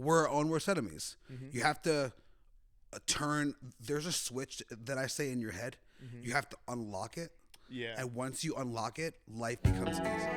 we're our own worst enemies. You have to turn. There's a switch that I say in your head. You have to unlock it. Yeah. And once you unlock it, life becomes easy.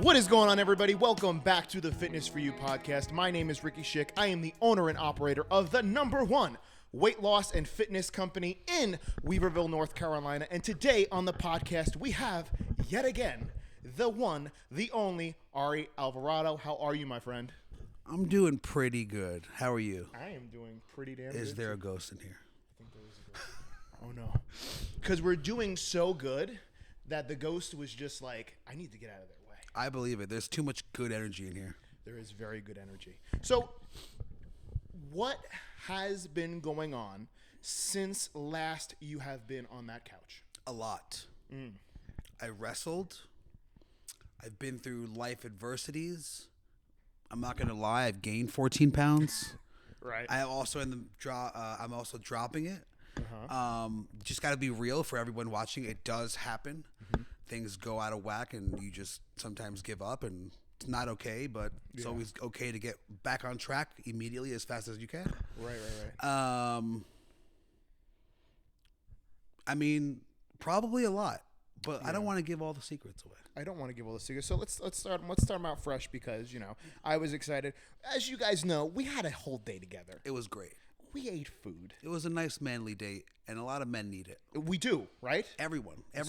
What is going on, everybody? Welcome back to the Fitness For You podcast. My name is Ricky Schick. I am the owner and operator of the #1 weight loss and fitness company in Weaverville, North Carolina. And today on the podcast, we have, yet again, the one, the only, Ari Alvarado. How are you, my friend? I'm doing pretty good. How are you? I am doing pretty damn good. Is there a ghost in here? I think there is a ghost. Oh, no. Because we're doing so good that the ghost was just like, I need to get out of their way. I believe it. There's too much good energy in here. There is very good energy. So, what has been going on since last you have been on that couch? A lot. I wrestled. I've been through life adversities. I'm not gonna lie. I've gained 14 pounds. Right. I also I'm also dropping it. Just got to be real for everyone watching. It does happen. Things go out of whack, and you just sometimes give up, and it's not okay. But it's always okay to get back on track immediately, as fast as you can. Right. I mean, probably a lot, but I don't want to give all the secrets away. I don't want to give all the secrets. So let's start them out fresh because I was excited. As you guys know, we had a whole day together. It was great. We ate food. It was a nice manly date, and a lot of men need it. We do, right? Every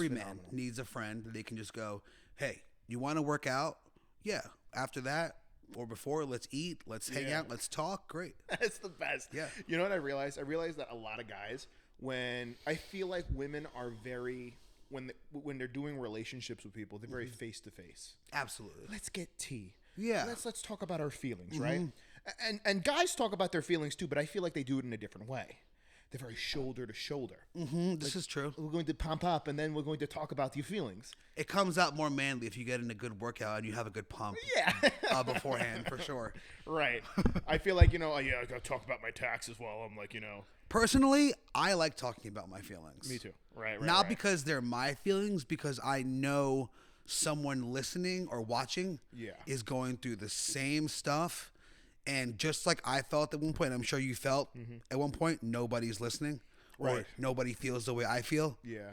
man needs a friend that they can just go, hey, you want to work out? Yeah. After that or before, let's eat, let's hang out, let's talk. Great. That's the best. Yeah. You know what I realized? I realized that a lot of guys, when I feel like women are very, when they're doing relationships with people, they're very face to face. Absolutely. Let's get tea. Yeah. Let's talk about our feelings, right? And guys talk about their feelings too, but I feel like they do it in a different way. They're very shoulder to shoulder. This is true. We're going to pump up, and then we're going to talk about your feelings. It comes out more manly if you get in a good workout and you have a good pump. Yeah. Beforehand, for sure. Right. I feel like, I got to talk about my taxes while I'm like, Personally, I like talking about my feelings. Me too. Right. Not because they're my feelings, because I know someone listening or watching is going through the same stuff. And just like I felt at one point, I'm sure you felt at one point, nobody's listening. Or nobody feels the way I feel. Yeah.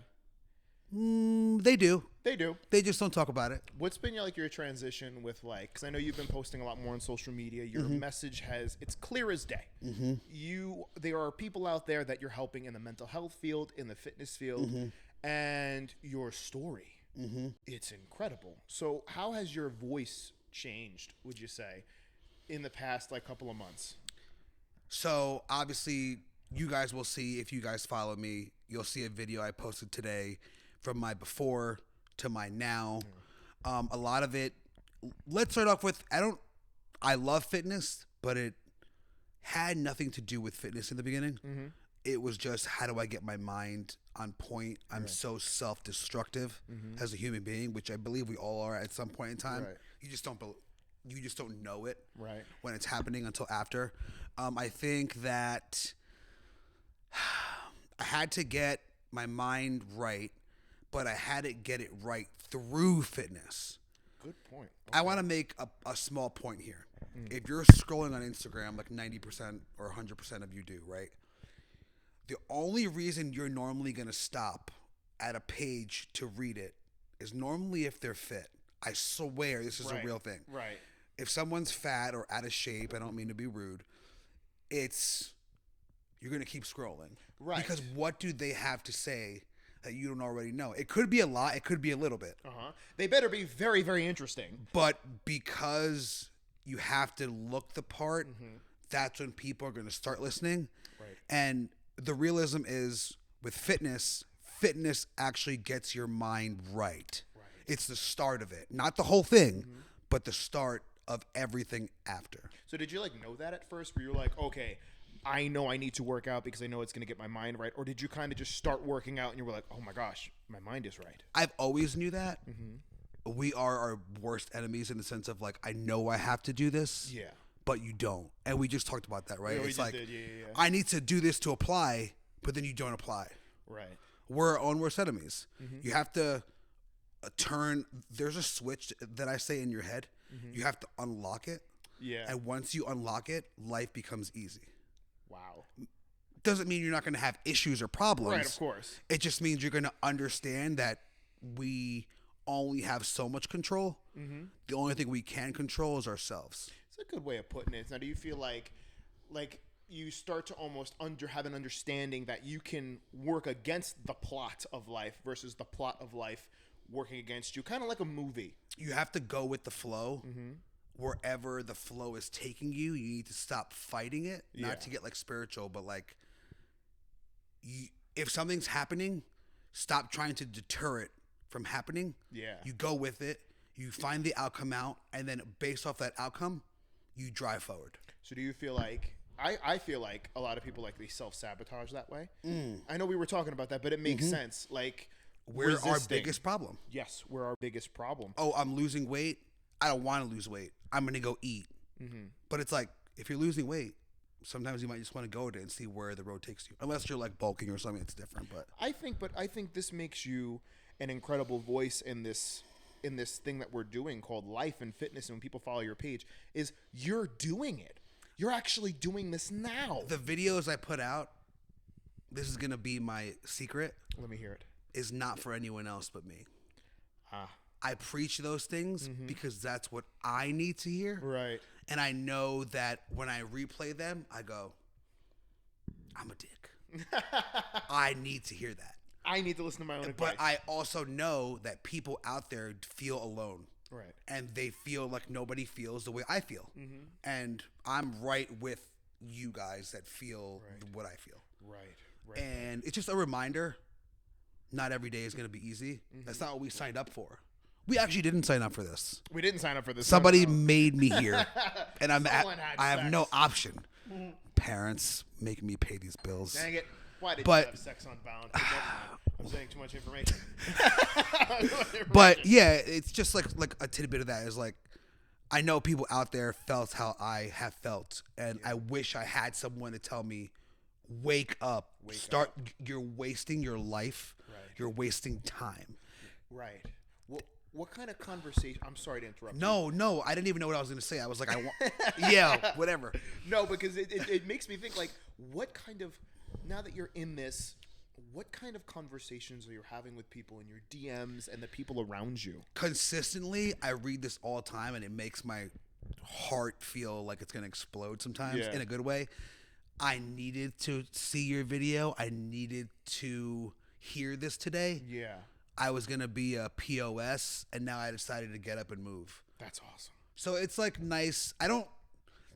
They do. They do. They just don't talk about it. What's been your transition with because I know you've been posting a lot more on social media. Your message it's clear as day. There are people out there that you're helping in the mental health field, in the fitness field, and your story, it's incredible. So how has your voice changed, would you say, in the past couple of months? So obviously you guys will see, if you guys follow me, you'll see a video I posted today from my before to my now. A lot of it, let's start off with, I love fitness, but it had nothing to do with fitness in the beginning. It was just, how do I get my mind on point? I'm so self-destructive as a human being, which I believe we all are at some point in time. You just don't know it when it's happening until after. I think that I had to get my mind right, but I had to get it right through fitness. Good point. Okay. I want to make a small point here. If you're scrolling on Instagram, like 90% or 100% of you do, right? The only reason you're normally going to stop at a page to read it is normally if they're fit. I swear this is a real thing. Right. If someone's fat or out of shape, I don't mean to be rude, you're going to keep scrolling. Right. Because what do they have to say that you don't already know? It could be a lot. It could be a little bit. They better be very, very interesting. But because you have to look the part, that's when people are going to start listening. Right. And the realism is, with fitness actually gets your mind right. It's the start of it. Not the whole thing, but the start of everything after. So did you know that at first, where you're like, okay, I know I need to work out because I know it's going to get my mind right? Or did you kind of just start working out and you were like, oh my gosh, my mind is right? I've always knew that. We are our worst enemies in the sense of I know I have to do this. Yeah. But you don't. And we just talked about that, right? Yeah, it's yeah. I need to do this to apply, but then you don't apply. Right. We're our own worst enemies. You have to there's a switch that I say in your head. You have to unlock it. Yeah. And once you unlock it, life becomes easy. Wow. Doesn't mean you're not going to have issues or problems. Right, of course. It just means you're going to understand that we only have so much control. The only thing we can control is ourselves. It's a good way of putting it. Now, do you feel like you start to almost have an understanding that you can work against the plot of life versus the plot of life working against you, kind of like a movie? You have to go with the flow. Wherever the flow is taking you, you need to stop fighting it. Not to get like spiritual, but like if something's happening, stop trying to deter it from happening. Yeah. You go with it, you find the outcome out, and then based off that outcome, you drive forward. So do you feel like I feel like a lot of people like they self-sabotage that way. I know we were talking about that, but it makes sense. Like we're our biggest problem. Yes, we're our biggest problem. Oh, I'm losing weight. I don't want to lose weight. I'm going to go eat. But it's like, if you're losing weight, sometimes you might just want to go to it and see where the road takes you. Unless you're like bulking or something, it's different. But I think this makes you an incredible voice in this thing that we're doing called life and fitness. And when people follow your page, is you're doing it. You're actually doing this now. The videos I put out, this is going to be my secret. Let me hear it. Is not for anyone else but me. I preach those things because that's what I need to hear. Right. And I know that when I replay them, I go, I'm a dick. I need to hear that. I need to listen to my own advice. But I also know that people out there feel alone. Right. And they feel like nobody feels the way I feel. And I'm right with you guys that feel what I feel. Right. And it's just a reminder, not every day is going to be easy. That's not what we signed up for. We actually didn't sign up for this. We didn't sign up for this. Somebody made me here, and I have no option. Parents making me pay these bills. Dang it. Why did you have sex on Bound? I'm saying too much information. But yeah, it's just like a tidbit of that is like, I know people out there felt how I have felt, and I wish I had someone to tell me, wake up. You're wasting your life. Right. You're wasting time. Right. What kind of conversation? I'm sorry to interrupt. No, I didn't even know what I was going to say. I was like, yeah, whatever. No, because it makes me think like, what kind of, now that you're in this, what kind of conversations are you having with people in your DMs and the people around you? Consistently, I read this all the time, and it makes my heart feel like it's going to explode sometimes in a good way. I needed to see your video. I needed to hear this today. Yeah. I was going to be a POS, and now I decided to get up and move. That's awesome. So it's like nice. That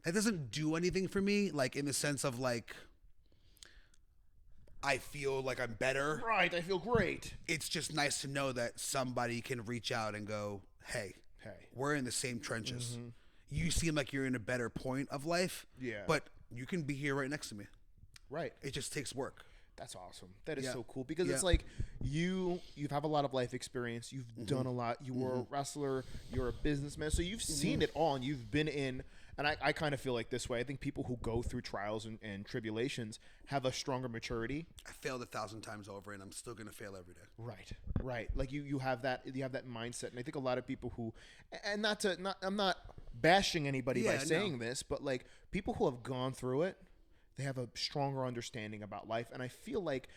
doesn't do anything for me, like in the sense of like, I feel like I'm better. Right, I feel great. It's just nice to know that somebody can reach out and go, hey, we're in the same trenches. You seem like you're in a better point of life, but you can be here right next to me. Right. It just takes work. That's awesome. That is so cool because it's like you have a lot of life experience. You've done a lot. You were a wrestler. You're a businessman. So you've seen it all, and you've been in. And I kind of feel like this way. I think people who go through trials and tribulations have a stronger maturity. I failed 1,000 times over, and I'm still going to fail every day. Right. Like you have that mindset, and I think a lot of people who, and I'm not bashing anybody by saying this, but like people who have gone through it, they have a stronger understanding about life. And I feel like,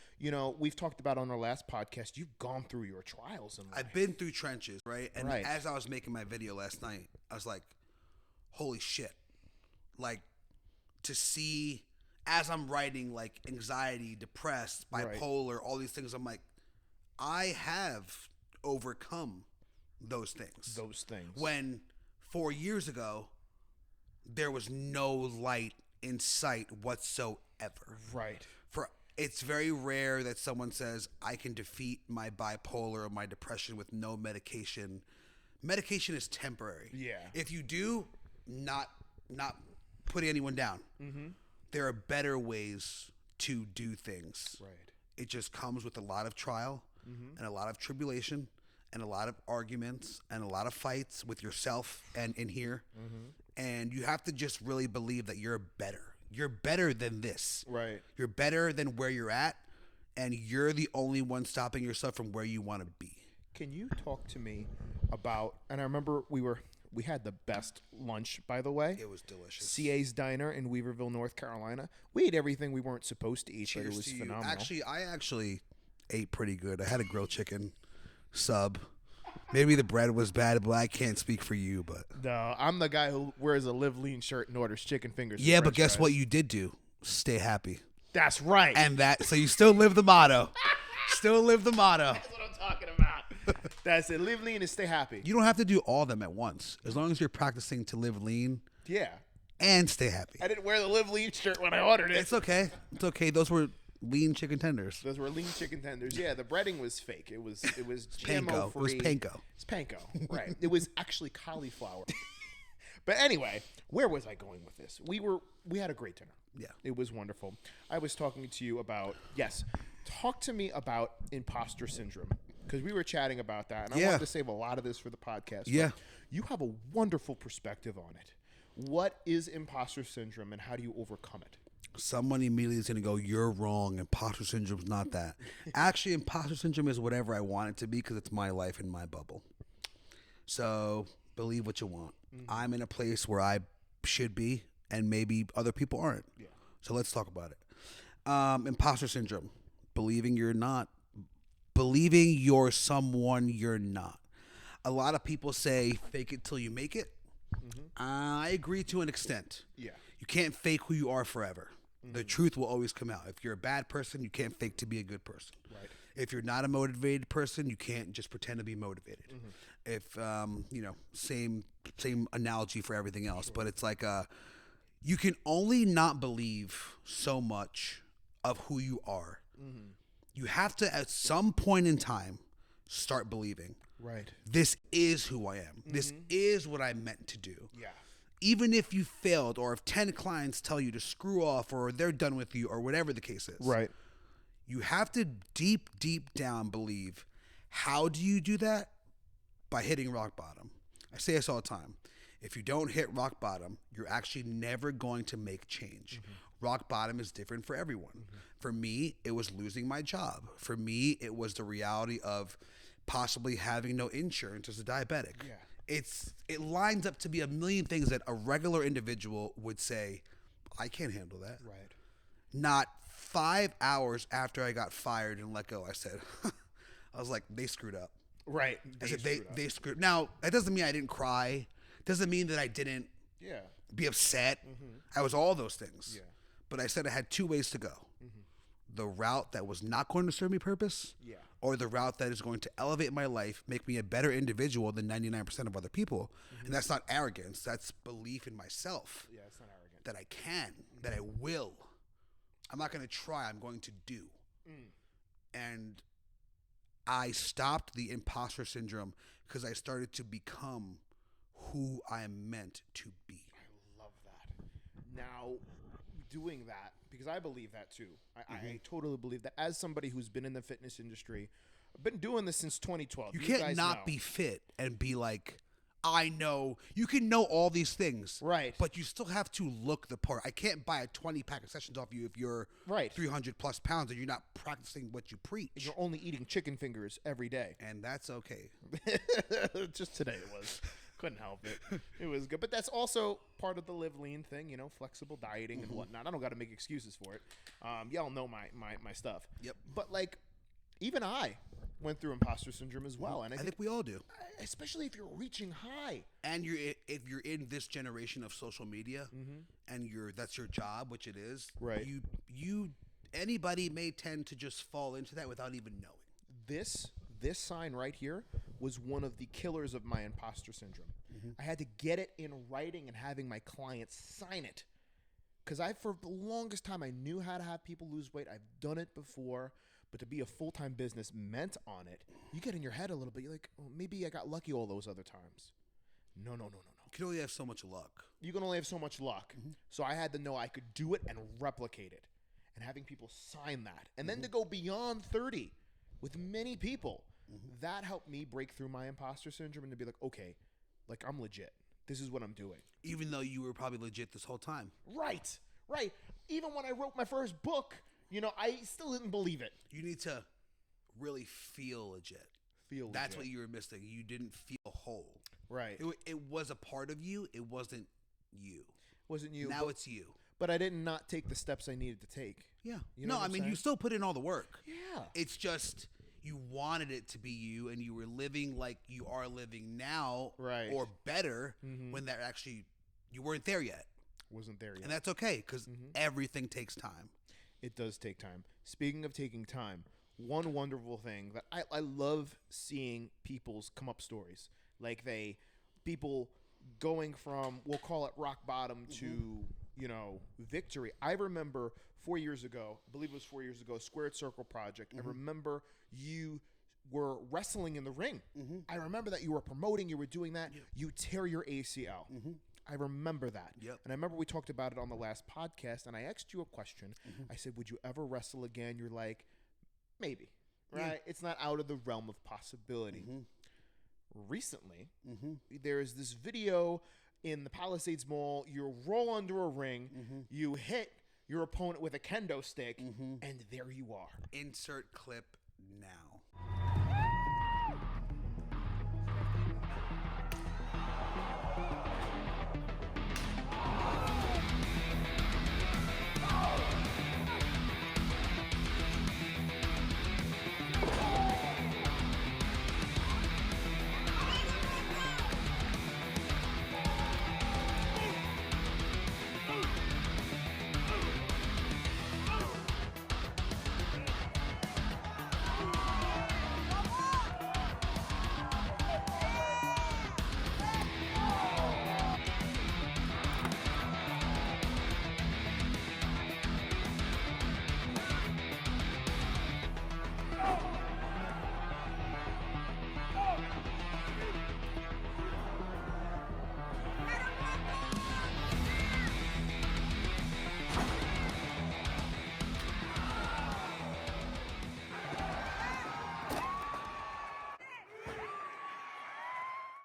we've talked about on our last podcast, you've gone through your trials in life. I've been through trenches, right? And as I was making my video last night, I was like, holy shit. Like, to see, as I'm writing, like, anxiety, depressed, bipolar, all these things, I'm like, I have overcome those things. When 4 years ago, there was no light in sight whatsoever. Right. It's very rare that someone says, I can defeat my bipolar or my depression with no medication. Medication is temporary. Yeah. If you do, not putting anyone down. There are better ways to do things. Right. It just comes with a lot of trial and a lot of tribulation and a lot of arguments and a lot of fights with yourself and in here. And you have to just really believe that you're better. You're better than this. Right. You're better than where you're at, and you're the only one stopping yourself from where you want to be. Can you talk to me about, and I remember we had the best lunch, by the way. It was delicious. CA's Diner in Weaverville, North Carolina. We ate everything we weren't supposed to eat, Cheers but it was to you. phenomenal. I actually ate pretty good. I had a grilled chicken sub. Maybe the bread was bad, but I can't speak for you. But No, I'm the guy who wears a Live Lean shirt and orders chicken fingers. and yeah, but french guess fries. what you did do? Stay happy. That's right. And so you still live the motto. Still live the motto. That's what I'm talking about. That's it. Live lean and stay happy. You don't have to do all of them at once. As long as you're practicing to live lean Yeah. and stay happy. I didn't wear the Live Lean shirt when I ordered it. It's okay. It's okay. Those were lean chicken tenders. Those were lean chicken tenders. Yeah, the breading was fake. It was Panko. GMO It was free. panko. It's panko, right? It was actually cauliflower. But anyway, where was I going with this? We had a great dinner. Yeah. It was wonderful. I was talking to you about talk to me about imposter syndrome, because we were chatting about that, and I wanted to save a lot of this for the podcast. Yeah. But you have a wonderful perspective on it. What is imposter syndrome, and how do you overcome it? Someone immediately is going to go, you're wrong. Imposter syndrome's not that. Actually, imposter syndrome is whatever I want it to be because it's my life and my bubble. So believe what you want. Mm-hmm. I'm in a place where I should be, and maybe other people aren't. Yeah. So let's talk about it. Imposter syndrome, believing you're not, believing you're someone you're not. A lot of people say, fake it till you make it. Mm-hmm. I agree to an extent. Yeah. You can't fake who you are forever. Mm-hmm. The truth will always come out. If you're a bad person, you can't fake to be a good person. Right. If you're not a motivated person, you can't just pretend to be motivated. Mm-hmm. If same analogy for everything else, but it's like you can only not believe so much of who you are. Mm-hmm. You have to, at some point in time, start believing. Right. This is who I am. Mm-hmm. This is what I'm meant to do. Yeah. Even if you failed, or if 10 clients tell you to screw off, or they're done with you, or whatever the case is. Right. You have to deep down believe. How do you do that? By hitting rock bottom. I say this all the time. If you don't hit rock bottom, you're actually never going to make change. Mm-hmm. Rock bottom is different for everyone. Mm-hmm. For me, it was losing my job. For me, it was the reality of possibly having no insurance as a diabetic. Yeah. It lines up to be a million things that a regular individual would say, I can't handle that. Right. Not 5 hours after I got fired and let go, I said, I was like, they screwed up. Right. I said, they screwed. Now, that doesn't mean I didn't cry. Doesn't mean that I didn't be upset. Mm-hmm. I was all those things. Yeah. But I said I had two ways to go. Mm-hmm. The route that was not going to serve me purpose, or the route that is going to elevate my life, make me a better individual than 99% of other people. Mm-hmm. And that's not arrogance. That's belief in myself. Yeah, it's not arrogant. That I can, that I will. I'm not going to try. I'm going to do. And I stopped the imposter syndrome because I started to become who I am meant to be. I love that. Now, doing that, because I believe that too. I totally believe that. As somebody who's been in the fitness industry, I've been doing this since 2012. You can't not be fit and be like, I know. You can know all these things. Right. But you still have to look the part. I can't buy a 20-pack of sessions off you if you're 300 plus pounds and you're not practicing what you preach. You're only eating chicken fingers every day. And that's okay. Just today it was. Couldn't help it. It was good. But that's also part of the live lean thing, flexible dieting and whatnot. I don't got to make excuses for it. Y'all know my stuff. Yep. But even I went through imposter syndrome as well. And I think we all do. Especially if you're reaching high. And if you're in this generation of social media and that's your job, which it is. Right. Anybody may tend to just fall into that without even knowing. This sign right here was one of the killers of my imposter syndrome. Mm-hmm. I had to get it in writing and having my clients sign it. Because for the longest time, I knew how to have people lose weight. I've done it before. But to be a full-time business meant on it, you get in your head a little bit. You're like, oh, maybe I got lucky all those other times. No. You can only have so much luck. You can only have so much luck. Mm-hmm. So I had to know I could do it and replicate it. And having people sign that. And then to go beyond 30 with many people. That helped me break through my imposter syndrome and to be like, okay, I'm legit. This is what I'm doing. Even though you were probably legit this whole time. Right. Even when I wrote my first book, I still didn't believe it. You need to really feel legit. feel That's legit. what you were missing. You didn't feel whole. Right. It was a part of you. It wasn't you. Wasn't you. Now it's you. But I did not take the steps I needed to take. Yeah. You know No, what I I'm mean, you saying? still put in all the work. Yeah. It's just you wanted it to be you, and you were living like you are living now, Right. or better, when that actually you weren't there yet. Wasn't there yet. And that's okay, because everything takes time. It does take time. Speaking of taking time, one wonderful thing that I love seeing people's come up stories. Like people going from, we'll call it rock bottom to, victory. I remember 4 years ago, I believe it was 4 years ago, Squared Circle Project. I remember you were wrestling in the ring. I remember that you were promoting, you were doing that. You tear your ACL. I remember that. Yep. And I remember we talked about it on the last podcast, and I asked you a question. I said, would you ever wrestle again? You're like, maybe, right? It's not out of the realm of possibility. Recently, there is this video in the Palisades Mall. You roll under a ring, you hit your opponent with a kendo stick, and there you are. Insert clip now.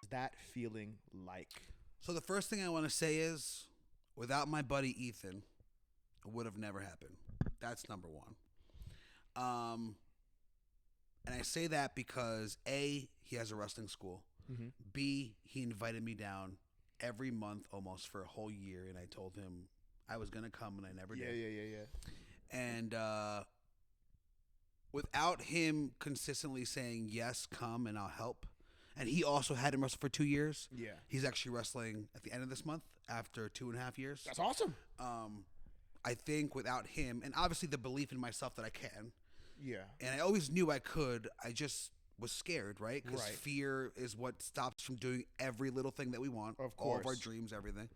That feeling like? So the first thing I want to say is, without my buddy Ethan, it would have never happened. That's number one. And I say that because A, he has a wrestling school. B, he invited me down every month almost for a whole year, and I told him I was going to come, and I never did. Yeah. And without him consistently saying, yes, come and I'll help. And he also had him wrestle for 2 years. Yeah. He's actually wrestling at the end of this month after 2.5 years. That's awesome. I think without him, and obviously the belief in myself that I can. Yeah. And I always knew I could. I just was scared, right? Because Right. fear is what stops us from doing every little thing that we want. Of All of our course. dreams, everything.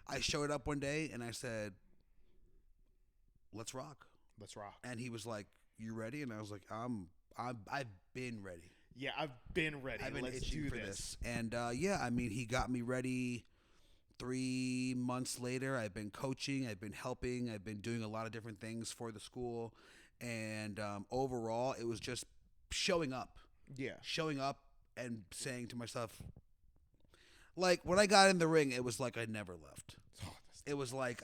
I showed up one day and I said, let's rock. Let's rock. And he was like, you ready? And I was like, I've been ready. Yeah, I've been ready. I've been Let's itching do for this. And yeah, I mean, he got me ready. 3 months later, I've been coaching, I've been helping, I've been doing a lot of different things for the school. And overall, it was just showing up. Yeah. Showing up and saying to myself, like, when I got in the ring, it was like I never left. It was like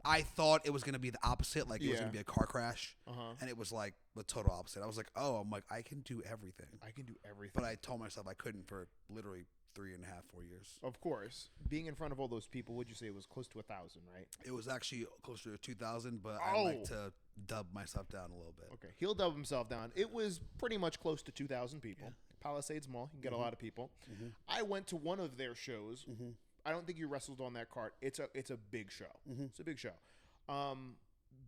I thought it was going to be the opposite, like it was Yeah. going to be a car crash. Uh-huh. And it was like the total opposite. I was like, I'm like, I can do everything. I can do everything. But I told myself I couldn't for literally 3.5, 4 years. Of course. Being in front of all those people, would you say it was close to 1,000, right? It was actually closer to 2,000, but I like to dub myself down a little bit. Okay. He'll dub himself down. It was pretty much close to 2,000 people. Yeah. Palisades Mall, you can get a lot of people. I went to one of their shows. I don't think you wrestled on that card. It's a big show. It's a big show.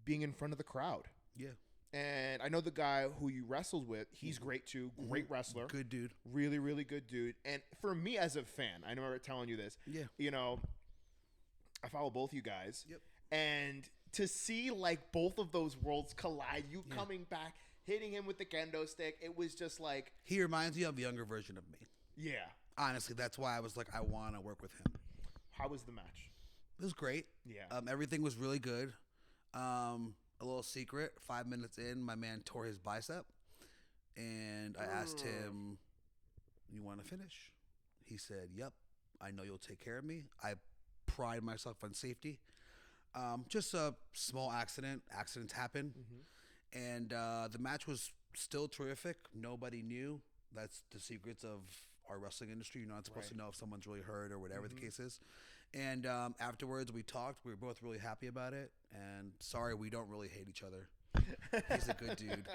Being in front of the crowd. Yeah. And I know the guy who you wrestled with. He's great too. Great wrestler. Good dude. Really, really good dude. And for me as a fan, I remember telling you this. Yeah. You know, I follow both you guys. Yep. And to see like both of those worlds collide, you coming back, hitting him with the kendo stick, it was just like... He reminds me of a younger version of me. Yeah. Honestly, that's why I was like, I want to work with him. How was the match? It was great. Yeah. Everything was really good. A little secret, 5 minutes in, my man tore his bicep. And I asked him, you want to finish? He said, yep, I know you'll take care of me. I pride myself on safety. Just a small accident. Accidents happen. And the match was still terrific. Nobody knew. That's the secrets of our wrestling industry. You're not supposed Right. to know if someone's really hurt or whatever the case is. And afterwards, we talked. We were both really happy about it. And sorry, we don't really hate each other. He's a good dude.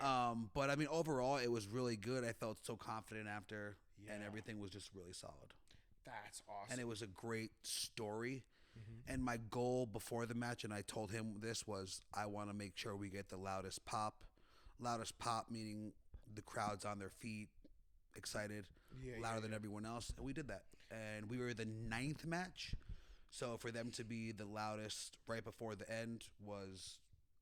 But I mean, overall, it was really good. I felt so confident after, and Yeah. everything was just really solid. That's awesome. And it was a great story. And my goal before the match, and I told him this, was I want to make sure we get the loudest pop. Loudest pop meaning the crowd's on their feet, excited, louder than everyone else. And we did that. And we were the 9th match. So for them to be the loudest right before the end was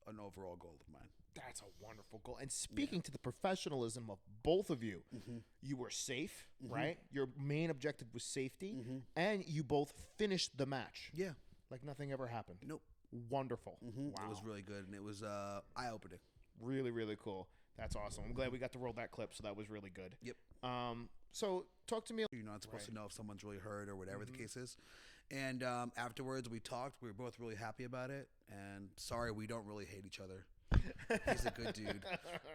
an overall goal of mine. That's a wonderful goal. And speaking to the professionalism of both of you, you were safe, right? Your main objective was safety, and you both finished the match. Yeah. Like nothing ever happened. Nope. Wonderful. Wow. It was really good, and it was eye-opening. Really, really cool. That's awesome. I'm glad we got to roll that clip, so that was really good. Yep. So talk to me. You're not supposed to know if someone's really hurt or whatever the case is. And afterwards, we talked. We were both really happy about it. And sorry, we don't really hate each other. He's a good dude.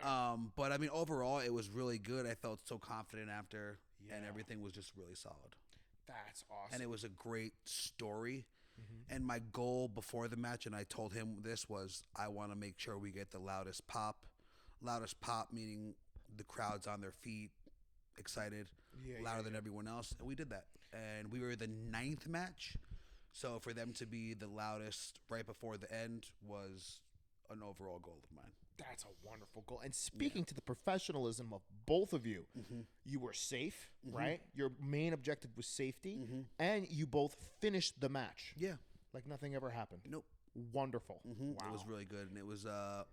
But I mean, overall, it was really good. I felt so confident after, and everything was just really solid. That's awesome. And it was a great story. And my goal before the match, and I told him this, was I want to make sure we get the loudest pop. Loudest pop meaning the crowd's on their feet, excited, louder than everyone else. And we did that. And we were the 9th match. So for them to be the loudest right before the end was an overall goal of mine. That's a wonderful goal. And speaking to the professionalism of both of you, you were safe, right? Your main objective was safety, and you both finished the match. Yeah. Like nothing ever happened. Nope. Wonderful. Wow. It was really good, and it was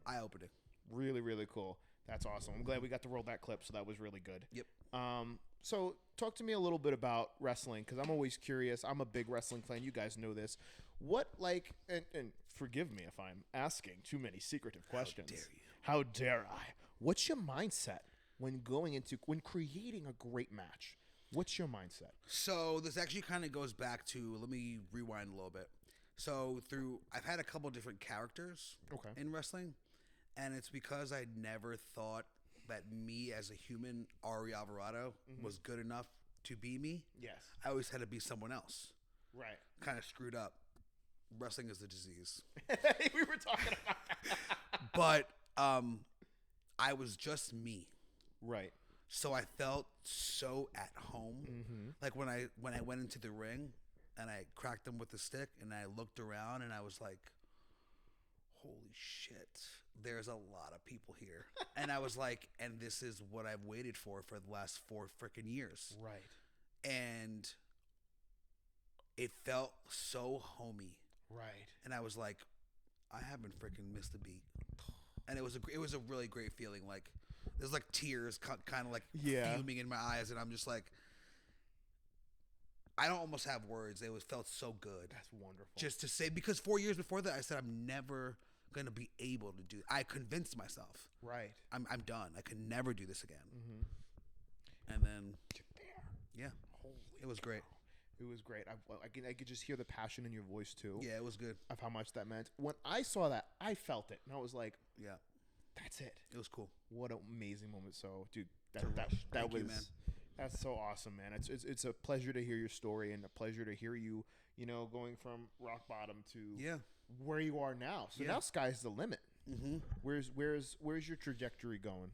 eye-opening. Really, really cool. That's awesome. I'm glad we got to roll that clip, so that was really good. Yep. So talk to me a little bit about wrestling, because I'm always curious. I'm a big wrestling fan. You guys know this. What, like, and forgive me if I'm asking too many secretive questions. How dare you? How dare I? What's your mindset when creating a great match? What's your mindset? So this actually kind of goes back to, let me rewind a little bit. So I've had a couple different characters in wrestling, and it's because I never thought that me as a human, Ari Alvarado, was good enough to be me. Yes. I always had to be someone else. Right. Kind of screwed up. Wrestling is a disease. We were talking about that. But I was just me. Right. So I felt so at home. Like when I went into the ring and I cracked them with the stick and I looked around and I was like, holy shit, there's a lot of people here. And I was like, and this is what I've waited for the last 4 freaking years. Right. And it felt so homey. Right. And I was like, I haven't freaking missed a beat. And it was a really great feeling. Like there's like tears kind of like fuming in my eyes, and I'm just like, I don't almost have words. It felt so good. That's wonderful. Just to say, because 4 years before that, I said I'm never gonna be able to do. I convinced myself. Right. I'm done. I can never do this again. And then, yeah, it was great. It was great. I could just hear the passion in your voice too. Yeah, it was good. Of how much that meant. When I saw that, I felt it, and I was like, Yeah, "That's it." it was cool. What an amazing moment. So, dude, Thank that was you, man. That's so awesome, man. It's a pleasure to hear your story and a pleasure to hear you, going from rock bottom to where you are now. So now sky's the limit. Where's your trajectory going?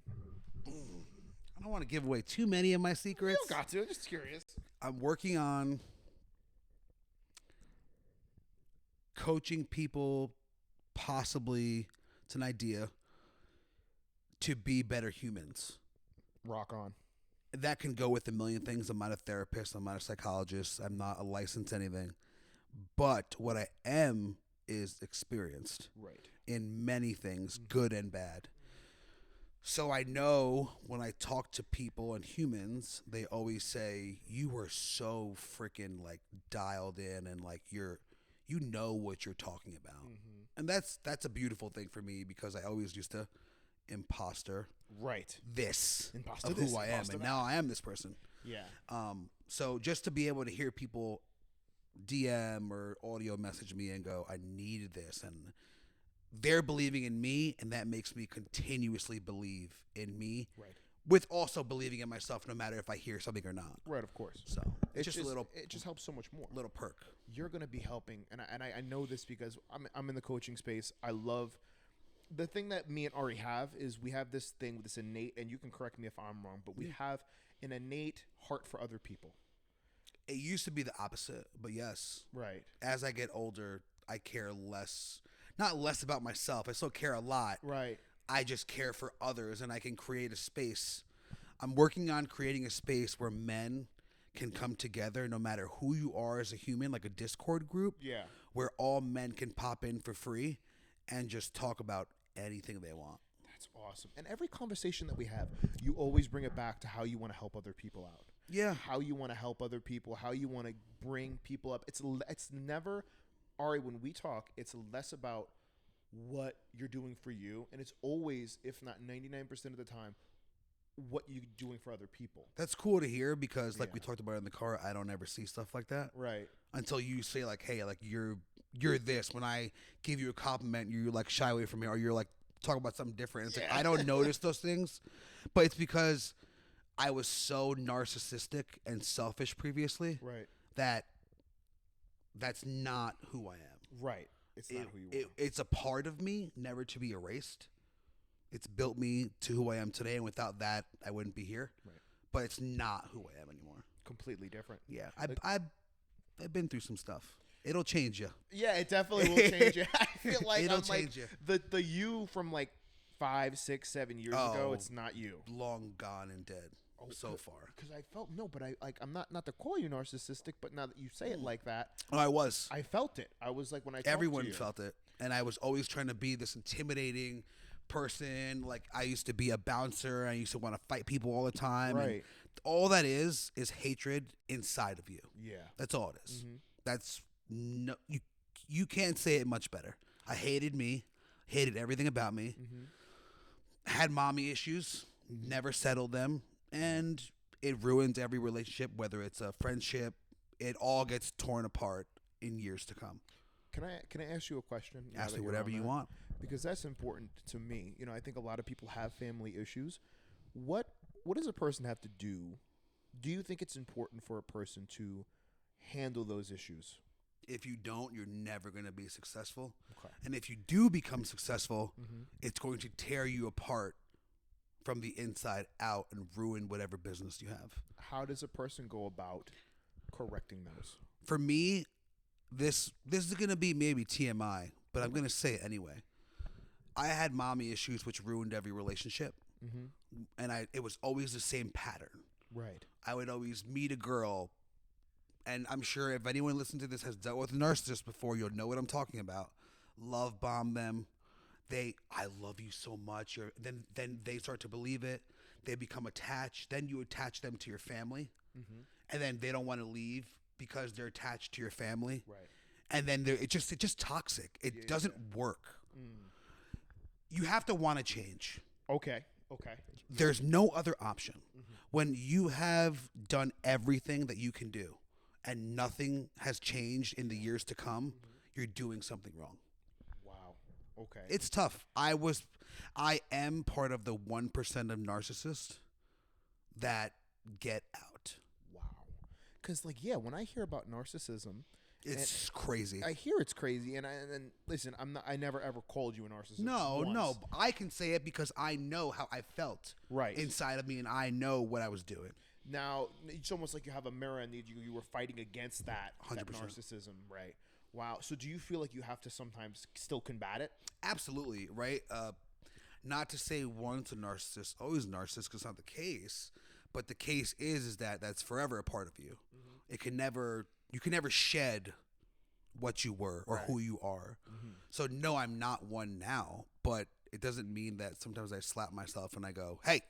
I don't want to give away too many of my secrets. You don't got to. Just curious. I'm working on coaching people, possibly, it's an idea, to be better humans. Rock on. That can go with a million things. I'm not a therapist. I'm not a psychologist. I'm not a licensed anything. But what I am is experienced in many things, good and bad. So I know when I talk to people and humans, they always say, you are so freaking like dialed in and like you know what you're talking about. And that's a beautiful thing for me, because I always used to imposter this Imposter of this, who I am. imposter And that. now I am this person. Yeah. So just to be able to hear people DM or audio message me and go, I needed this, and they're believing in me, and that makes me continuously believe in me, with also believing in myself no matter if I hear something or not. Right, of course. So it's just a little, it just helps so much more. little perk. You're going to be helping, and I know this because I'm in the coaching space. I love the thing that me and Ari have is we have this thing, this innate, and you can correct me if I'm wrong, but we have an innate heart for other people. It used to be the opposite, but yes. Right. As I get older, I care less. Not less about myself. I still care a lot. Right. I just care for others, and I can create a space. I'm working on creating a space where men can come together no matter who you are as a human, like a Discord group. Yeah. Where all men can pop in for free and just talk about anything they want. That's awesome. And every conversation that we have, you always bring it back to how you want to help other people out. Yeah. How you want to help other people, how you want to bring people up. It's never, Ari, when we talk, it's less about what you're doing for you, and it's always, if not 99% of the time, what you're doing for other people. That's cool to hear because, like Yeah. we talked about in the car, I don't ever see stuff like that. Right. Until you say like, hey, like you're this. When I give you a compliment, you like shy away from me, or you're like talk about something different. It's like I don't notice those things, but it's because I was so narcissistic and selfish previously Right. that's not who I am. Right. It's not who you are. It's a part of me, never to be erased. It's built me to who I am today, and without that, I wouldn't be here. Right. But it's not who I am anymore. Completely different. Yeah, I've been through some stuff. It'll change you. Yeah, it definitely will change you. I feel like It'll I'm change like the you from like 5, 6, 7 years ago. It's not you. Long gone and dead. So far. Because I felt but I'm not to call you narcissistic, but now that you say it like that, Oh, I was. I felt it. I was like when I talked Everyone to you. felt it, and I was always trying to be this intimidating person. Like I used to be a bouncer. I used to want to fight people all the time. Right. And all that is hatred inside of you. Yeah. That's all it is. Mhm. That's no. You can't say it much better. I hated me. Hated everything about me. Mm-hmm. Had mommy issues. Never settled them. And it ruins every relationship, whether it's a friendship. It all gets torn apart in years to come. Can I ask you a question? now Ask that me you're whatever on you that? want. Because that's important to me. You know, I think a lot of people have family issues. What does a person have to do? Do you think it's important for a person to handle those issues? If you don't, you're never going to be successful. Okay. And if you do become successful, Mm-hmm. it's going to tear you apart from the inside out and ruin whatever business you have. How does a person go about correcting those? For me, this is going to be maybe TMI, but I'm going to say it anyway. I had mommy issues which ruined every relationship. Mm-hmm. And it was always the same pattern. Right. I would always meet a girl, and I'm sure if anyone listening to this has dealt with a narcissist before, you'll know what I'm talking about. Love bomb them. I love you so much. Then they start to believe it. They become attached. Then you attach them to your family, and then they don't want to leave because they're attached to your family. Right. And then it's just toxic. It doesn't work. Mm. You have to want to change. Okay. There's no other option. When you have done everything that you can do and nothing has changed in the years to come, you're doing something wrong. Wow. Okay. It's tough. I am part of the 1% of narcissists that get out. Wow. Because when I hear about narcissism, It's crazy. I hear it's crazy, and listen, I never ever called you a narcissist. No. once. I can say it because I know how I felt Right. inside of me, and I know what I was doing. Now it's almost like you have a mirror and you were fighting against that 100%. narcissism, right? Wow. So do you feel like you have to sometimes still combat it? Absolutely, right? Not to say one's a narcissist, always a narcissist, because it's not the case. But the case is that that's forever a part of you. You can never shed what you were or who you are. So no, I'm not one now, but it doesn't mean that sometimes I slap myself and I go, hey,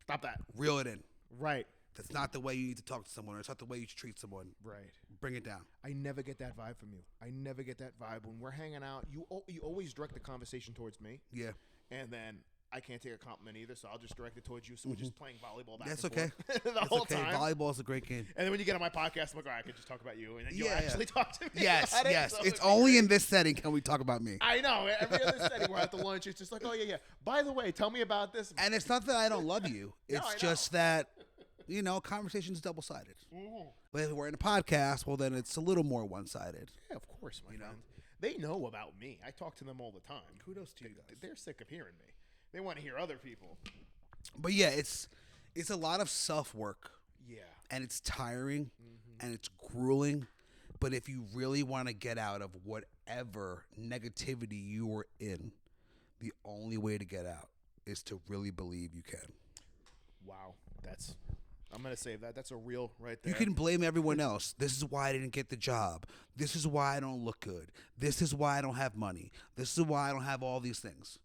Stop that. reel it in. Right. That's not the way you need to talk to someone, or it's not the way you should treat someone. Right. Bring it down. I never get that vibe from you. I never get that vibe when we're hanging out. You always direct the conversation towards me, Yeah. and then I can't take a compliment either, so I'll just direct it towards you. So we're just playing volleyball back That's and okay. forth the That's whole okay. time. Volleyball is a great game. And then when you get on my podcast, I'm like, all right, I can just talk about you, and then you'll Yeah, actually talk to me. Yes, about yes. So It's it'd be only great. in this setting can we talk about me. I know. Every other setting, we're at the lunch. It's just like, oh yeah. By the way, tell me about this. And it's not that I don't love you. No, It's I know. just that, conversation's double-sided. Mhm. But if we're in a podcast, well, then it's a little more one-sided. Yeah, of course, my You know? friend. They know about me. I talk to them all the time. Kudos to you guys. They're sick of hearing me. They want to hear other people. But yeah, it's a lot of self-work. Yeah. And it's tiring and it's grueling. But if you really want to get out of whatever negativity you are in, the only way to get out is to really believe you can. Wow. I'm going to save that. That's a real right there. You can blame everyone else. This is why I didn't get the job. This is why I don't look good. This is why I don't have money. This is why I don't have all these things.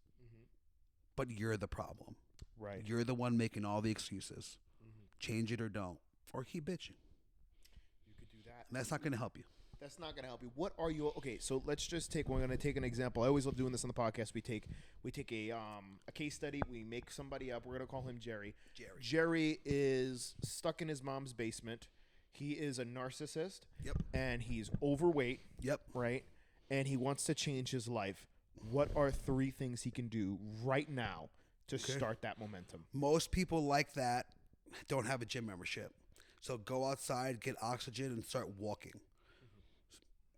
But you're the problem. Right. You're the one making all the excuses. Change it or don't. Or keep bitching. You could do that. And that's not going to help you. That's not going to help you. What are you? Okay, so let's just we're going to take an example. I always love doing this on the podcast. We take a case study. We make somebody up. We're going to call him Jerry. Jerry is stuck in his mom's basement. He is a narcissist. Yep. And he's overweight. Yep. Right? And he wants to change his life. What are 3 things he can do right now to start that momentum? Most people like that don't have a gym membership. So go outside, get oxygen, and start walking.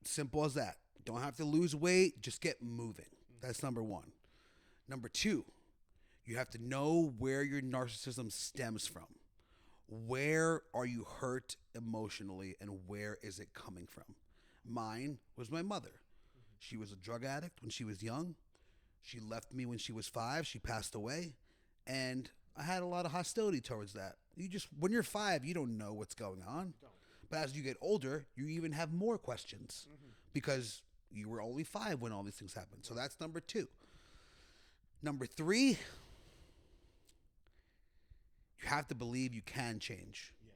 Simple as that. Don't have to lose weight. Just get moving. That's number 1. Number 2, you have to know where your narcissism stems from. Where are you hurt emotionally and where is it coming from? Mine was my mother. She was a drug addict when she was young. She left me when she was 5. She passed away. And I had a lot of hostility towards that. When you're 5, you don't know what's going on. But as you get older, you even have more questions because you were only 5 when all these things happened. So that's number 2. Number 3, you have to believe you can change. Yeah.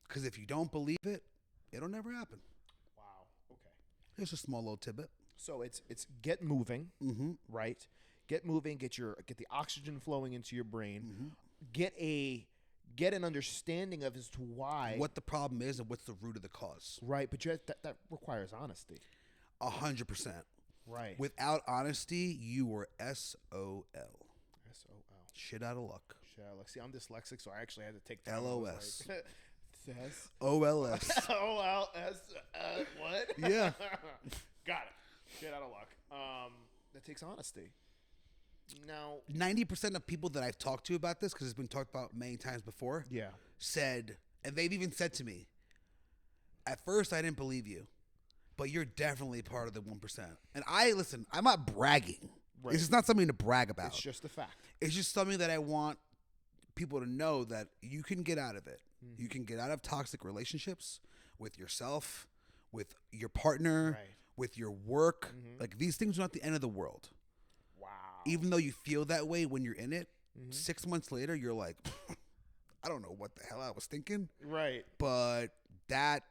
Because if you don't believe it, it'll never happen. Wow. Okay. Here's a small little tidbit. So it's get moving, right? Get moving. Get the oxygen flowing into your brain. Get an understanding of as to why What the problem is and what's the root of the cause. right. But that requires honesty, 100%. right? Without honesty, you were SOL. SOL. Shit out of luck. See, I'm dyslexic, so I actually had to take time. LOS. Says OLS. OLS. What? Yeah. Got it. Shit out of luck. That takes honesty. Now, 90% of people that I've talked to about this, because it's been talked about many times before, said, and they've even said to me, at first I didn't believe you, but you're definitely part of the 1%. And I'm not bragging. Right. This is not something to brag about. it's just a fact. It's just something that I want people to know that you can get out of it. You can get out of toxic relationships with yourself, with your partner, with your work. Like, these things are not the end of the world. Wow. Even though you feel that way when you're in it, 6 months later, you're like, I don't know what the hell I was thinking. Right. But that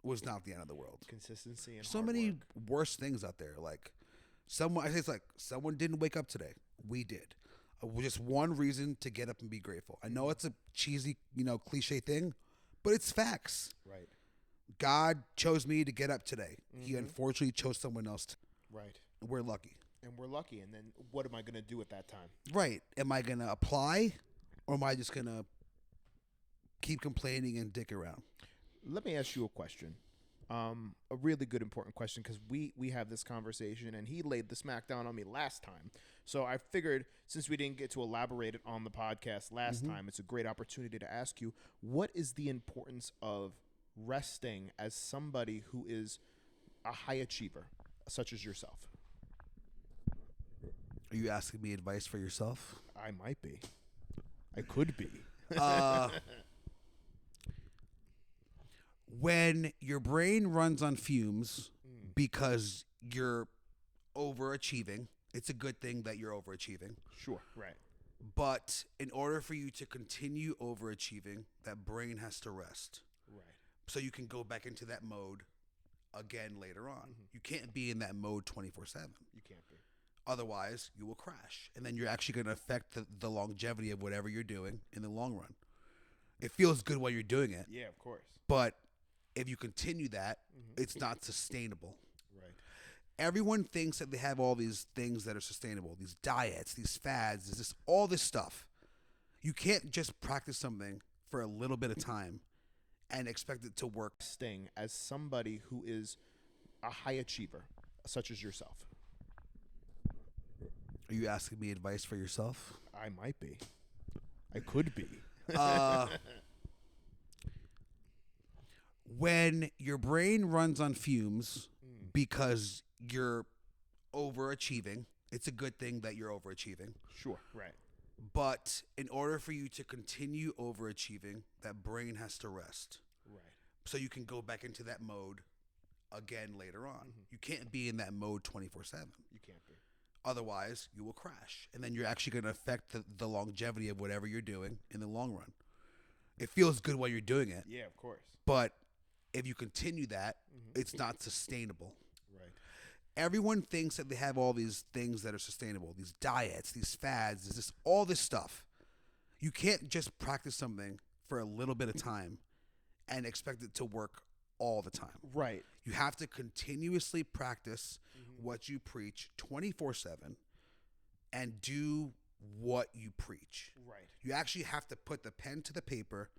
was not the end of the world. Consistency and So hard many work. worse things out there. Like, someone didn't wake up today. We did. Just one reason to get up and be grateful. I know it's a cheesy, cliche thing, but it's facts. Right. God chose me to get up today. He unfortunately chose someone else. Right. We're lucky. And we're lucky. And then what am I going to do at that time? Right. Am I going to apply or am I just going to keep complaining and dick around? Let me ask you a question. A really good, important question, because we have this conversation, and he laid the smack down on me last time. So I figured, since we didn't get to elaborate it on the podcast last time, it's a great opportunity to ask you, what is the importance of resting as somebody who is a high achiever, such as yourself? Are you asking me advice for yourself? I might be. I could be. When your brain runs on fumes because you're overachieving, it's a good thing that you're overachieving. Sure. Right. But in order for you to continue overachieving, that brain has to rest. Right. So you can go back into that mode again later on. You can't be in that mode 24/7. You can't be. Otherwise, you will crash. And then you're actually going to affect the longevity of whatever you're doing in the long run. It feels good while you're doing it. Yeah, of course. But if you continue that, it's not sustainable. Right. Everyone thinks that they have all these things that are sustainable, these diets, these fads, all this stuff. You can't just practice something for a little bit of time and expect it to work. Sting as somebody who is a high achiever, such as yourself. Are you asking me advice for yourself? I might be. I could be. When your brain runs on fumes because you're overachieving, it's a good thing that you're overachieving. Sure, right. But in order for you to continue overachieving, that brain has to rest. Right. So you can go back into that mode again later on. You can't be in that mode 24/7. You can't be. Otherwise, you will crash. And then you're actually going to affect the longevity of whatever you're doing in the long run. It feels good while you're doing it. Yeah, of course. But if you continue that, it's not sustainable. Right. Everyone thinks that they have all these things that are sustainable, these diets, these fads, all this stuff. You can't just practice something for a little bit of time and expect it to work all the time. Right. You have to continuously practice what you preach 24/7 and do what you preach. Right. You actually have to put the pen to the paper,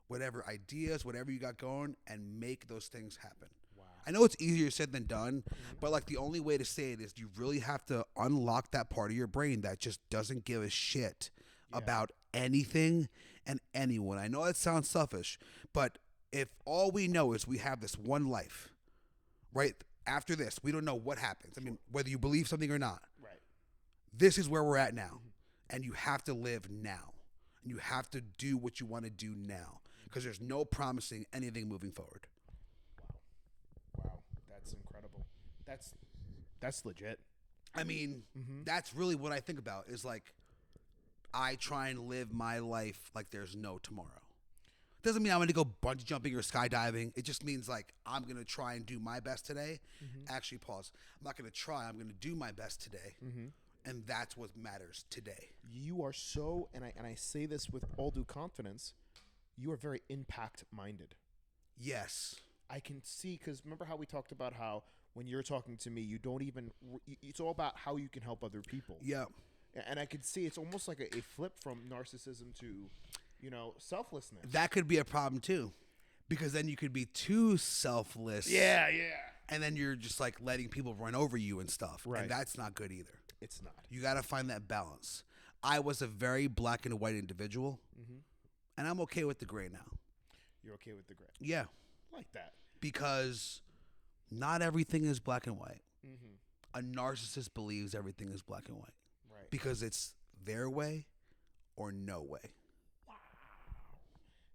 whatever ideas, whatever you got going, and make those things happen. Wow. I know it's easier said than done, but like the only way to say it is you really have to unlock that part of your brain that just doesn't give a shit about anything and anyone. I know that sounds selfish, but if all we know is we have this one life, right? After this, we don't know what happens. I mean, whether you believe something or not. Right. This is where we're at now. And you have to live now. And you have to do what you want to do now. Because there's no promising anything moving forward. Wow. That's incredible. That's legit. I mean, that's really what I think about is like, I try and live my life like there's no tomorrow. Doesn't mean I'm going to go bungee jumping or skydiving. It just means like I'm going to try and do my best today. Actually, pause. I'm not going to try. I'm going to do my best today. And that's what matters today. You are so, and I say this with all due confidence, you are very impact-minded. Yes. I can see, because remember how we talked about how when you're talking to me, you don't even, it's all about how you can help other people. Yeah. And I could see it's almost like a flip from narcissism to, selflessness. That could be a problem too, because then you could be too selfless. Yeah. And then you're just like letting people run over you and stuff. Right. And that's not good either. It's not. You got to find that balance. I was a very black and white individual, and I'm okay with the gray now. You're okay with the gray. Yeah. Like that. Because not everything is black and white. A narcissist believes everything is black and white. Right. Because it's their way or no way.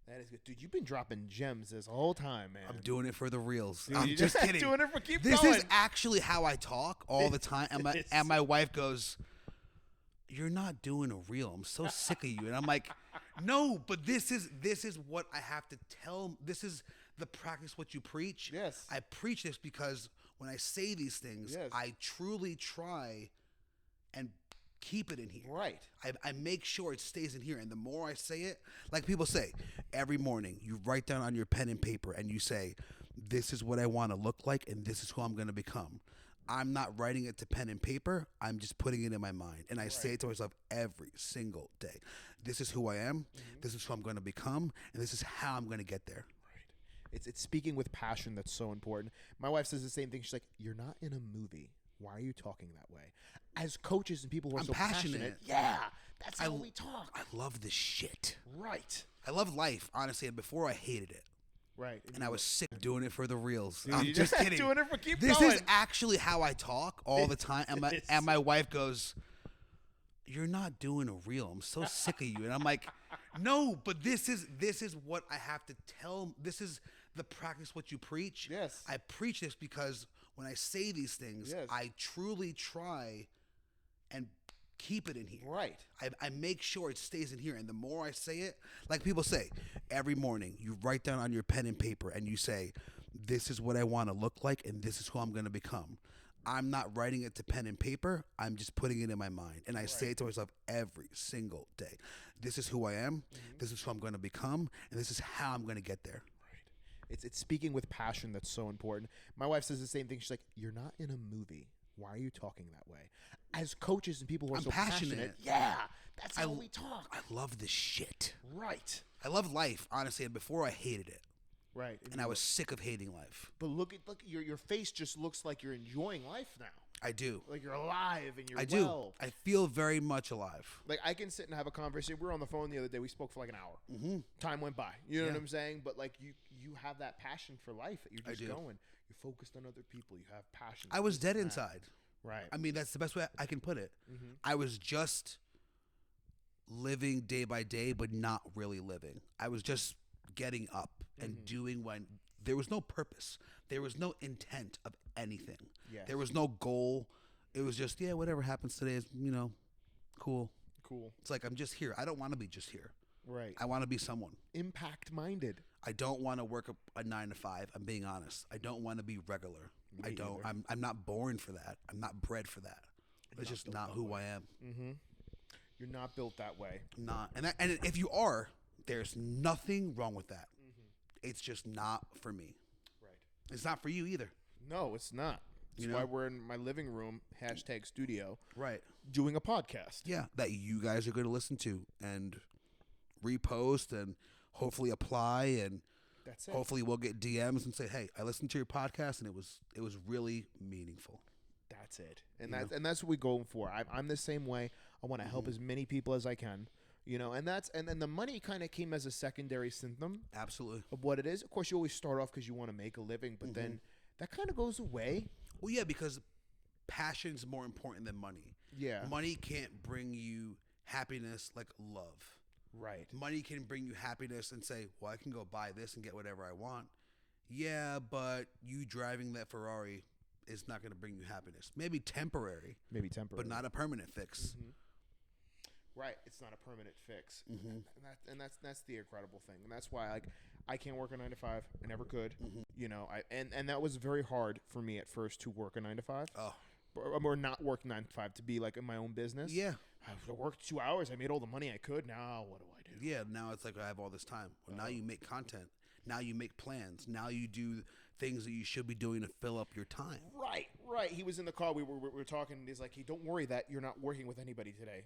That is good. Dude, you've been dropping gems this whole time, man. I'm doing it for the reels. Dude, I'm just kidding. Doing it for keep this going. is actually how I talk all the time. And my wife goes, "You're not doing a reel. I'm so sick of you." And I'm like, "No, but this is what I have to tell. This is the practice what you preach." Yes. I preach this because when I say these things, I truly try and keep it in here. Right. I make sure it stays in here. And the more I say it, like people say, every morning you write down on your pen and paper and you say, this is what I want to look like and this is who I'm going to become. I'm not writing it to pen and paper. I'm just putting it in my mind. And I say it to myself every single day. This is who I am. This is who I'm going to become. And this is how I'm going to get there. Right. It's speaking with passion that's so important. My wife says the same thing. She's like, you're not in a movie. Why are you talking that way? As coaches and people who are so passionate, that's how we talk. I love this shit. Right. I love life, honestly. And before I hated it. Right. And I was sick of doing it for the reels. Dude, I'm just kidding. Doing it for keep this going. Is actually how I talk all the time. And my wife goes, "You're not doing a reel. I'm so sick of you." And I'm like, "No, but this is what I have to tell. This is the practice what you preach." Yes. I preach this because when I say these things, I truly try and keep it in here. Right. I make sure it stays in here. And the more I say it, like people say, every morning you write down on your pen and paper and you say, this is what I want to look like and this is who I'm going to become. I'm not writing it to pen and paper. I'm just putting it in my mind. And I say it to myself every single day. This is who I am. This is who I'm going to become. And this is how I'm going to get there. Right. It's speaking with passion that's so important. My wife says the same thing. She's like, you're not in a movie. Why are you talking that way? As coaches and people who are so passionate. Yeah. That's how we talk. I love this shit. Right. I love life, honestly. And before I hated it. Right. And I was sick of hating life. But look, your face just looks like you're enjoying life now. I do. Like you're alive and you're I do. I feel very much alive. Like I can sit and have a conversation. We were on the phone the other day. We spoke for like an hour. Time went by. You know what I'm saying? But like you have that passion for life that you're just going. You're focused on other people. You have passion. I was dead inside. Right. I mean, that's the best way I can put it. I was just living day by day, but not really living. I was just getting up and doing when there was no purpose. There was no intent of anything. Yes. There was no goal. It was just, whatever happens today is, cool. It's like, I'm just here. I don't want to be just here. Right. I want to be someone. Impact minded. I don't want to work a 9 to 5. I'm being honest. I don't want to be regular. I don't. I'm not born for that. I'm not bred for that. It's just not who I am. You're not built that way. Not. And if you are, there's nothing wrong with that. It's just not for me. Right. It's not for you either. No, it's not. That's why we're in my living room, #studio. Right. Doing a podcast. Yeah, that you guys are going to listen to and repost and hopefully apply, and that's it. Hopefully we'll get DMs and say, "Hey, I listened to your podcast and it was really meaningful." That's it. And that's what we go for. I'm the same way. I want to help as many people as I can. And then the money kind of came as a secondary symptom. Absolutely. Of what it is. Of course, you always start off because you want to make a living, but then that kind of goes away. Well, yeah, because passion's more important than money. Yeah. Money can't bring you happiness like love. Right. Money can bring you happiness and say, well, I can go buy this and get whatever I want. Yeah, but you driving that Ferrari is not going to bring you happiness. Maybe temporary. But not a permanent fix. Right, it's not a permanent fix, and that's the incredible thing, and that's why I can't work a 9 to 5. I never could, and that was very hard for me at first to work a 9 to 5, or not work 9 to 5 to be like in my own business. Yeah, I worked 2 hours. I made all the money I could. Now what do I do? Yeah, now it's like I have all this time. Well, now you make content. Now you make plans. Now you do things that you should be doing to fill up your time. Right. He was in the car. We were talking. And he's like, "Hey, don't worry that you're not working with anybody today.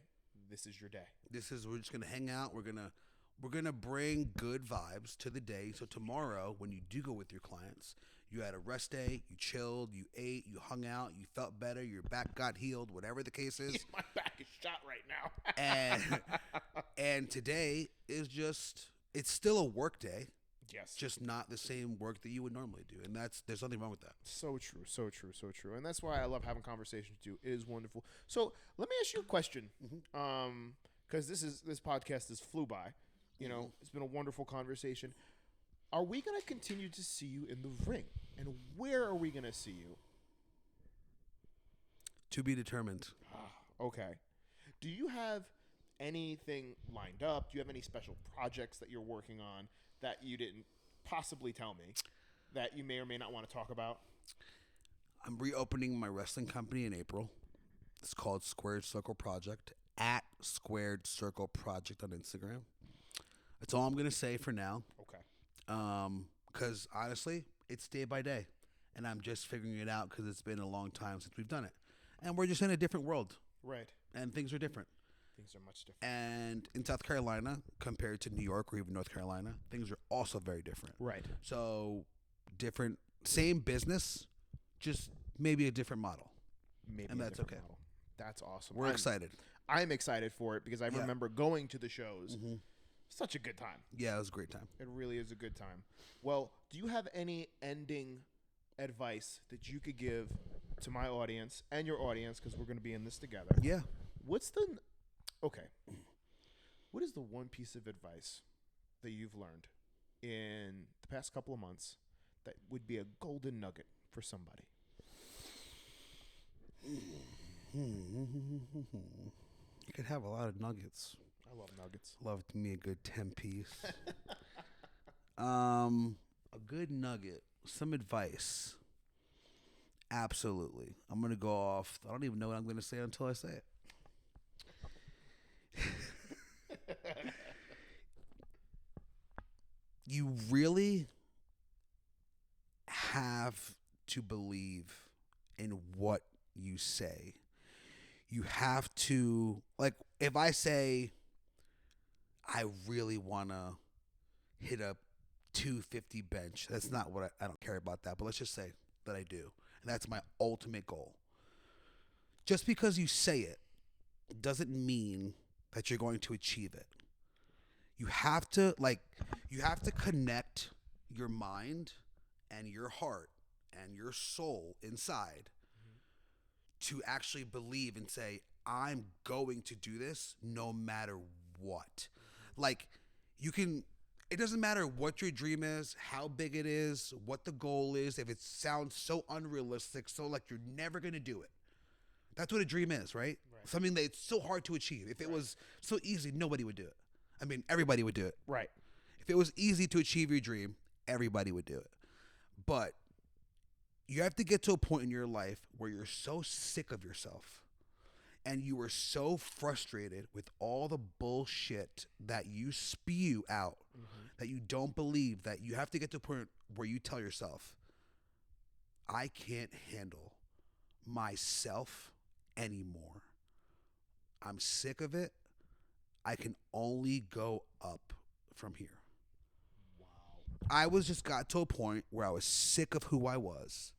This is your day. We're just gonna hang out. We're gonna bring good vibes to the day. So tomorrow, when you do go with your clients, you had a rest day, you chilled, you ate, you hung out, you felt better, your back got healed, whatever the case is. My back is shot right now. and today is it's still a work day. Yes. Just not the same work that you would normally do. And there's nothing wrong with that. So true. And that's why I love having conversations with you. It is wonderful. So let me ask you a question. Because this podcast has flew by. It's been a wonderful conversation. Are we going to continue to see you in the ring? And where are we going to see you? To be determined. Okay. Do you have anything lined up? Do you have any special projects that you're working on that you didn't possibly tell me that you may or may not want to talk about? I'm reopening my wrestling company in April. It's called Squared Circle Project, at Squared Circle Project on Instagram. That's all I'm going to say for now. Okay. Because honestly, it's day by day. And I'm just figuring it out because it's been a long time since we've done it. And we're just in a different world. Right. And things are different. Things are much different. And in South Carolina, compared to New York or even North Carolina, things are also very different. Right. So different, same business, just maybe a different model. And that's okay. Model. That's awesome. We're excited. I'm excited for it because I remember going to the shows. Such a good time. Yeah, it was a great time. It really is a good time. Well, do you have any ending advice that you could give to my audience and your audience, because we're going to be in this together? Yeah. What is the one piece of advice that you've learned in the past couple of months that would be a golden nugget for somebody? You could have a lot of nuggets. I love nuggets. Love me a good 10-piece. A good nugget. Some advice. Absolutely. I'm going to go off. I don't even know what I'm going to say until I say it. You really have to believe in what you say. You have to, like, if I say, I really want to hit a 250 bench, that's not what I don't care about that, but let's just say that I do. And that's my ultimate goal. Just because you say it doesn't mean that you're going to achieve it. You have to connect your mind and your heart and your soul inside to actually believe and say, I'm going to do this no matter what. Like, it doesn't matter what your dream is, how big it is, what the goal is, if it sounds so unrealistic, so like you're never going to do it. That's what a dream is, right? Something that it's so hard to achieve. If it was so easy, nobody would do it. I mean, everybody would do it. Right. If it was easy to achieve your dream, everybody would do it. But you have to get to a point in your life where you're so sick of yourself and you are so frustrated with all the bullshit that you spew out that you don't believe, that you have to get to a point where you tell yourself, I can't handle myself anymore. I'm sick of it. I can only go up from here. Wow. I just got to a point where I was sick of who I was,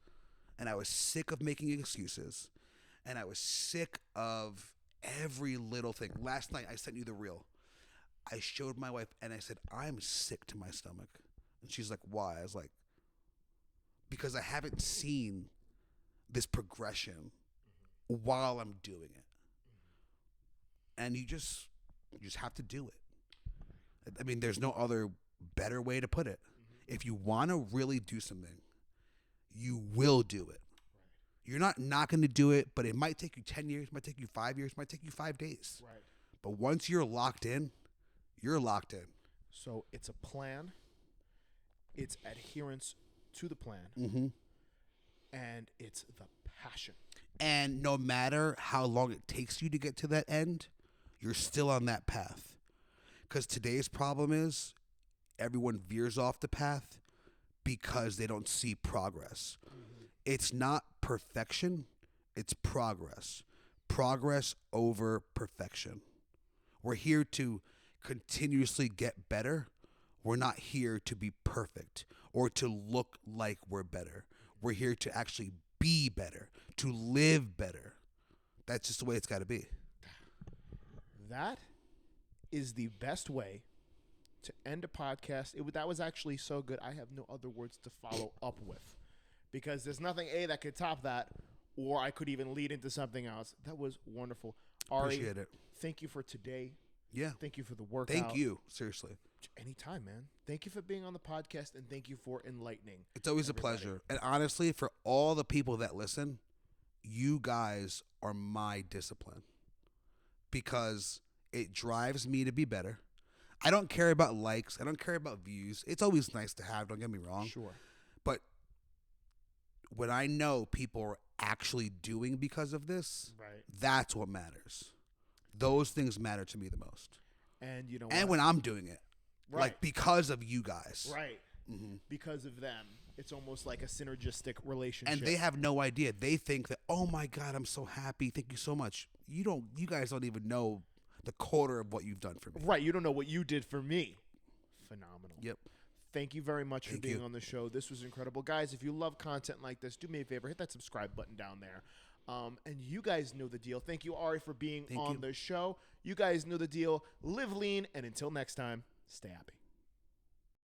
and I was sick of making excuses, and I was sick of every little thing. Last night I sent you the reel. I showed my wife and I said, I'm sick to my stomach. And she's like, why? I was like, because I haven't seen this progression while I'm doing it. And you just have to do it. I mean, there's no other better way to put it. If you want to really do something, you will do it. You're not going to do it, but it might take you 10 years, might take you 5 years, might take you 5 days. Right. But once you're locked in, you're locked in. So it's a plan. It's adherence to the plan. And it's the passion. And no matter how long it takes you to get to that end, you're still on that path. Because today's problem is everyone veers off the path because they don't see progress. It's not perfection, it's progress. Progress over perfection. We're here to continuously get better. We're not here to be perfect or to look like we're better. We're here to actually be better, to live better. That's just the way it's got to be. That is the best way to end a podcast. That was actually so good. I have no other words to follow up with, because there's nothing that could top that, or I could even lead into something else. That was wonderful. Ari, appreciate it. Thank you for today. Yeah. Thank you for the workout. Thank you. Seriously. Anytime, man. Thank you for being on the podcast, and thank you for enlightening. It's always everybody. A pleasure. And honestly, for all the people that listen, you guys are my discipline, because it drives me to be better. I don't care about likes. I don't care about views. It's always nice to have, don't get me wrong. Sure. But when I know people are actually doing because of this, that's what matters. Those things matter to me the most. And you know, and when I'm doing it, like because of you guys, because of them, it's almost like a synergistic relationship. And they have no idea. They think that, oh my God, I'm so happy. Thank you so much. You guys don't even know the quarter of what you've done for me. Right. You don't know what you did for me. Phenomenal. Yep. Thank you very much for being on the show. This was incredible. Guys, if you love content like this, do me a favor, hit that subscribe button down there. And you guys know the deal. Thank you, Ari, for being on the show. You guys know the deal. Live lean, and until next time, stay happy.